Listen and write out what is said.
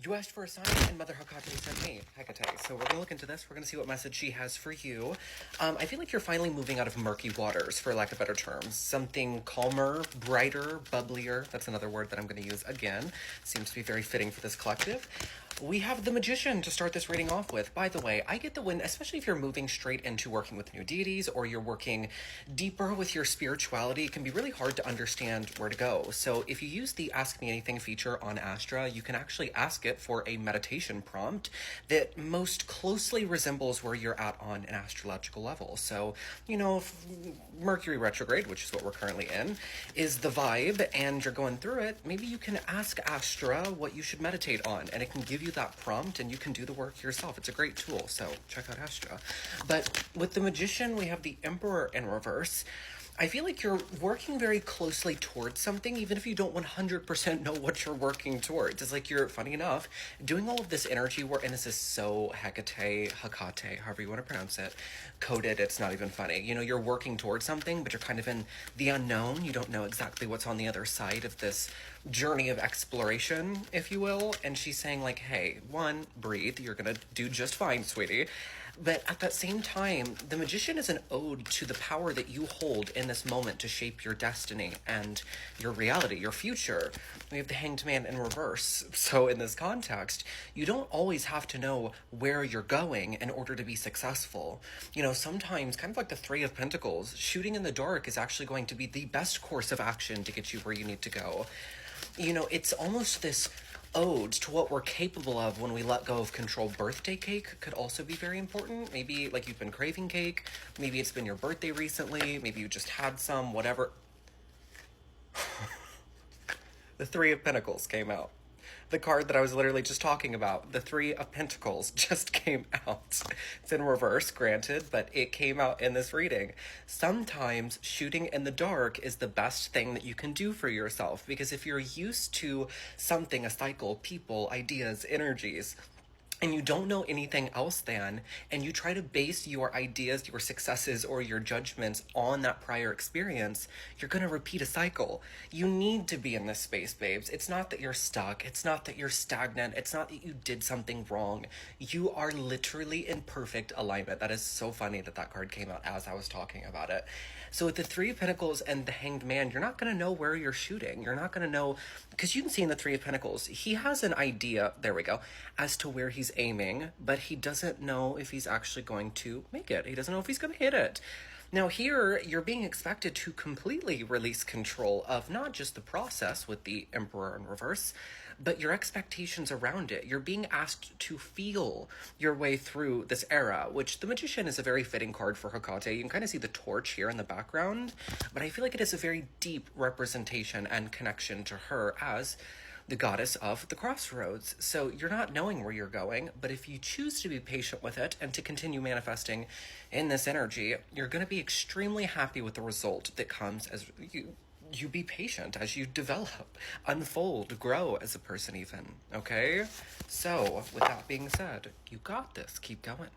You asked for a sign, and Mother Hecate sent me, Hecate. So we're going to look into this. We're going to see what message she has for you. I feel like you're finally moving out of murky waters, for lack of better terms. Something calmer, brighter, bubblier. That's another word that I'm going to use again. Seems to be very fitting for this collective. We have the Magician to start this reading off with. By the way, I get the win, especially if you're moving straight into working with new deities or you're working deeper with your spirituality. It can be really hard to understand where to go. So if you use the Ask Me Anything feature on Astra, you can actually ask it for a meditation prompt that most closely resembles where you're at on an astrological level. So, you know, if Mercury retrograde, which is what we're currently in, is the vibe and you're going through it, maybe you can ask Astra what you should meditate on, and it can give you that prompt and you can do the work yourself. It's a great tool, so check out Astra. But with the Magician, we have the Emperor in reverse. I feel like you're working very closely towards something, even if you don't 100% know what you're working towards. It's like you're, funny enough, doing all of this energy work, and this is so Hecate, however you want to pronounce it, coded, it's not even funny. You know, you're working towards something, but you're kind of in the unknown. You don't know exactly what's on the other side of this journey of exploration, if you will. And she's saying like, hey, one, breathe, you're gonna do just fine, sweetie. But at that same time, the Magician is an ode to the power that you hold in this moment to shape your destiny and your reality, your future. We have the Hanged Man in reverse. So in this context, you don't always have to know where you're going in order to be successful. You know, sometimes, kind of like the Three of Pentacles, shooting in the dark is actually going to be the best course of action to get you where you need to go. You know, it's almost this ode to what we're capable of when we let go of control. Birthday cake could also be very important. Maybe like you've been craving cake. Maybe it's been your birthday recently. Maybe you just had some, whatever. The Three of Pentacles came out. The card that I was literally just talking about, the Three of Pentacles, just came out. It's in reverse, granted, but it came out in this reading. Sometimes shooting in the dark is the best thing that you can do for yourself, because if you're used to something, a cycle, people, ideas, energies, and you don't know anything else then, and you try to base your ideas, your successes, or your judgments on that prior experience, you're going to repeat a cycle. You need to be in this space, babes. It's not that you're stuck. It's not that you're stagnant. It's not that you did something wrong. You are literally in perfect alignment. That is so funny that that card came out as I was talking about it. So with the Three of Pentacles and the Hanged Man, you're not going to know where you're shooting. You're not going to know, because you can see in the Three of Pentacles, he has an idea, there we go, as to where he's aiming, but he doesn't know if he's actually going to make it. He doesn't know if he's going to hit it. Now here, you're being expected to completely release control of not just the process with the Emperor in reverse, but your expectations around it. You're being asked to feel your way through this era, which the Magician is a very fitting card for Hecate. You can kind of see the torch here in the background, but I feel like it is a very deep representation and connection to her as the goddess of the crossroads. So you're not knowing where you're going, but if you choose to be patient with it and to continue manifesting in this energy, you're going to be extremely happy with the result that comes as you be patient, as you develop, unfold, grow as a person even, okay? So with that being said, you got this. Keep going.